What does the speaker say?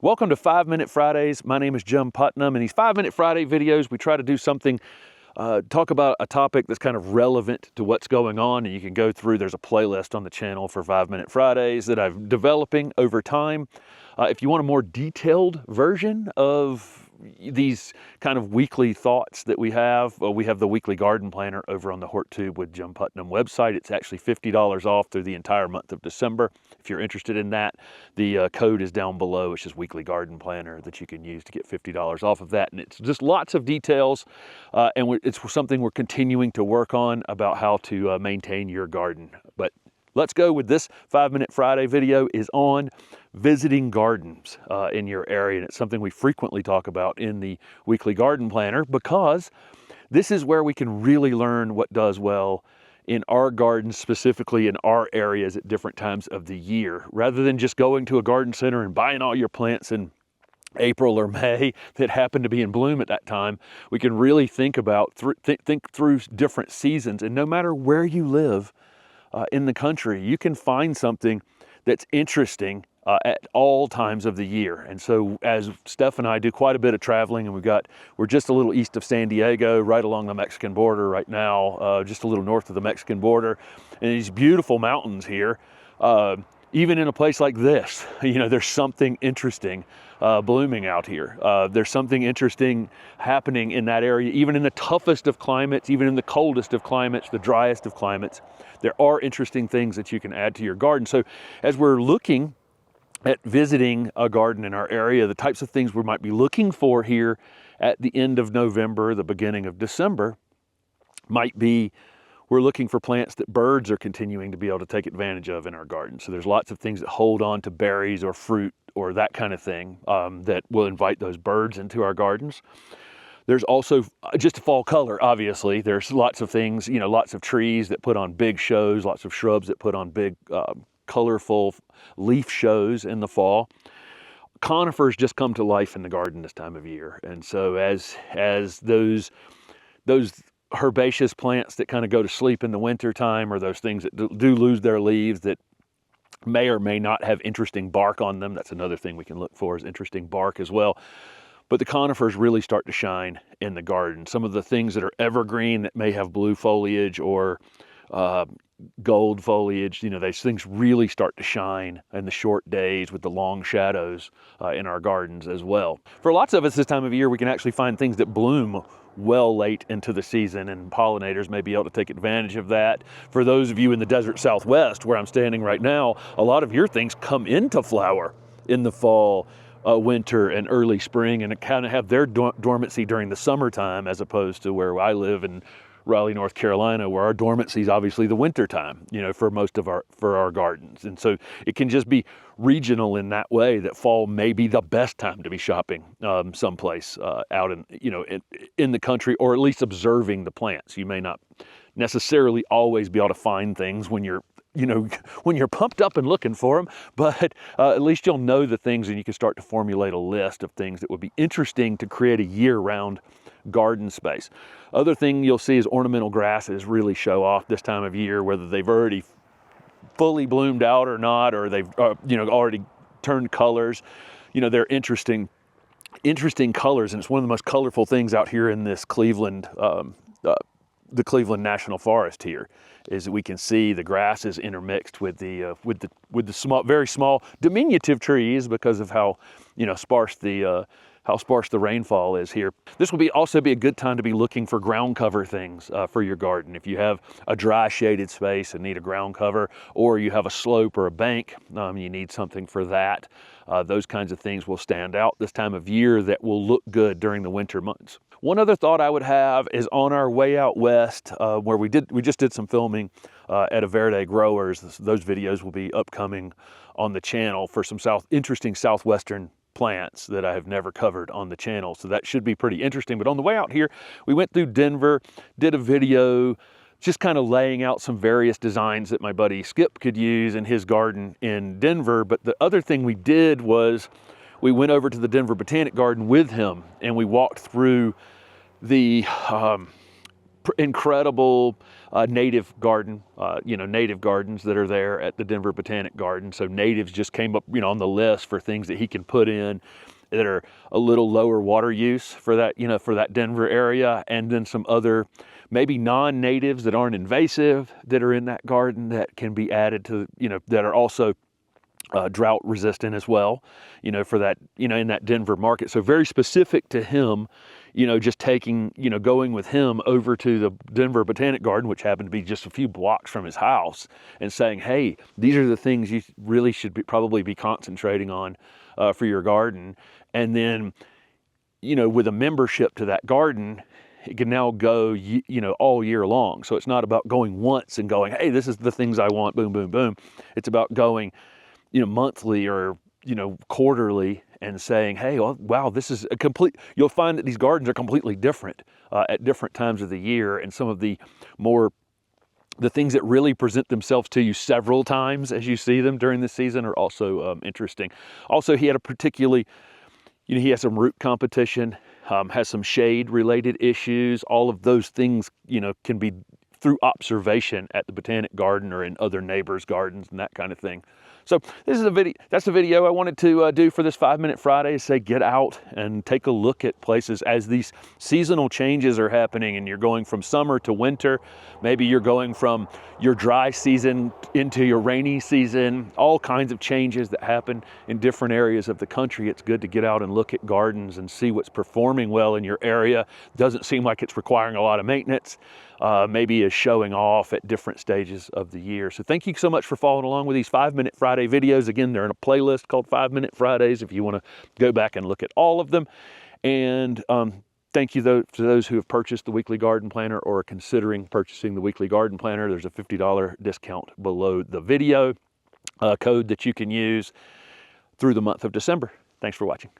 Welcome to 5-Minute Fridays. My name is Jim Putnam. In these 5-Minute Friday videos, we try to do something, talk about a topic that's kind of relevant to what's going on. And you can go through, there's a playlist on the channel for 5-Minute Fridays that I'm developing over time. If you want a more detailed version of these kind of weekly thoughts that we have the weekly garden planner over on the HortTube with Jim Putnam website. It's actually $50 off through the entire month of December. If you're interested in that, the code is down below. It's just weekly garden planner that you can use to get $50 off of that. And it's just lots of details. It's something we're continuing to work on about how to maintain your garden. But let's go with this 5-Minute Friday video is on visiting gardens in your area. And it's something we frequently talk about in the weekly garden planner because this is where we can really learn what does well in our gardens, specifically in our areas at different times of the year. Rather than just going to a garden center and buying all your plants in April or May that happen to be in bloom at that time, we can really think through different seasons. And no matter where you live in the country, you can find something that's interesting at all times of the year. And so as Steph and I do quite a bit of traveling, and we're just a little east of San Diego, right along the Mexican border right now, just a little north of the Mexican border, and these beautiful mountains here. Even in a place like this, there's something interesting blooming out here. There's something interesting happening in that area, even in the toughest of climates, even in the coldest of climates, the driest of climates. There are interesting things that you can add to your garden. So as we're looking at visiting a garden in our area, the types of things we might be looking for here at the end of November, the beginning of December, might be we're looking for plants that birds are continuing to be able to take advantage of in our garden. So there's lots of things that hold on to berries or fruit or that kind of thing that will invite those birds into our gardens. There's also just a fall color, obviously. There's lots of things, lots of trees that put on big shows, lots of shrubs that put on big colorful leaf shows in the fall. Conifers just come to life in the garden this time of year. And so as those herbaceous plants that kind of go to sleep in the winter time, or those things that do lose their leaves that may or may not have interesting bark on them, that's another thing we can look for, is interesting bark as well. But the conifers really start to shine in the garden. Some of the things that are evergreen that may have blue foliage or gold foliage, those things really start to shine in the short days with the long shadows in our gardens as well. For lots of us this time of year, we can actually find things that bloom well late into the season, and pollinators may be able to take advantage of that. For those of you in the desert Southwest, where I'm standing right now, a lot of your things come into flower in the fall, winter, and early spring, and it kind of have their dormancy during the summertime, as opposed to where I live in Raleigh, North Carolina, where our dormancy is obviously the winter time, for most of our gardens. And so it can just be regional in that way, that fall may be the best time to be shopping someplace out in the country, or at least observing the plants. You may not necessarily always be able to find things when you're pumped up and looking for them, but at least you'll know the things, and you can start to formulate a list of things that would be interesting to create a year-round garden space. Other thing you'll see is ornamental grasses really show off this time of year, whether they've already fully bloomed out or not, or they've already turned colors. They're interesting colors, and it's one of the most colorful things out here in this Cleveland, the Cleveland National Forest here, is that we can see the grasses intermixed with the small, very small, diminutive trees because of how sparse the rainfall is here. This will also be a good time to be looking for ground cover things for your garden. If you have a dry shaded space and need a ground cover, or you have a slope or a bank, you need something for that. Those kinds of things will stand out this time of year that will look good during the winter months. One other thought I would have is on our way out west, where we just did some filming at a Verde Growers. Those videos will be upcoming on the channel for some interesting southwestern plants that I have never covered on the channel. So that should be pretty interesting. But on the way out here, we went through Denver, did a video just kind of laying out some various designs that my buddy Skip could use in his garden in Denver. But the other thing we did was we went over to the Denver Botanic Garden with him, and we walked through the incredible native garden, native gardens that are there at the Denver Botanic Garden. So natives just came up, on the list for things that he can put in that are a little lower water use for that, for that Denver area, and then some other maybe non-natives that aren't invasive that are in that garden that can be added to, that are also drought resistant as well, for that, in that Denver market. So very specific to him, just taking, going with him over to the Denver Botanic Garden, which happened to be just a few blocks from his house, and saying, hey, these are the things you really should probably be concentrating on for your garden. And then, with a membership to that garden, it can now go, all year long. So it's not about going once and going, hey, this is the things I want, boom, boom, boom. It's about going, monthly or, quarterly, and saying, hey, well, wow, this is a complete, you'll find that these gardens are completely different at different times of the year. And some of the things that really present themselves to you several times as you see them during the season are also interesting. Also, he had a particularly, he has some root competition, has some shade related issues. All of those things, can be through observation at the Botanic Garden or in other neighbors' gardens and that kind of thing. So this is a video. That's the video I wanted to do for this 5 Minute Friday. Say get out and take a look at places as these seasonal changes are happening, and you're going from summer to winter. Maybe you're going from your dry season into your rainy season. All kinds of changes that happen in different areas of the country. It's good to get out and look at gardens and see what's performing well in your area. Doesn't seem like it's requiring a lot of maintenance. Maybe is showing off at different stages of the year. So thank you so much for following along with these 5 Minute Friday videos. Again, they're in a playlist called 5 Minute Fridays if you want to go back and look at all of them. And thank you to those who have purchased the Weekly Garden Planner or are considering purchasing the Weekly Garden Planner. There's a $50 discount below the video, code that you can use through the month of December. Thanks for watching.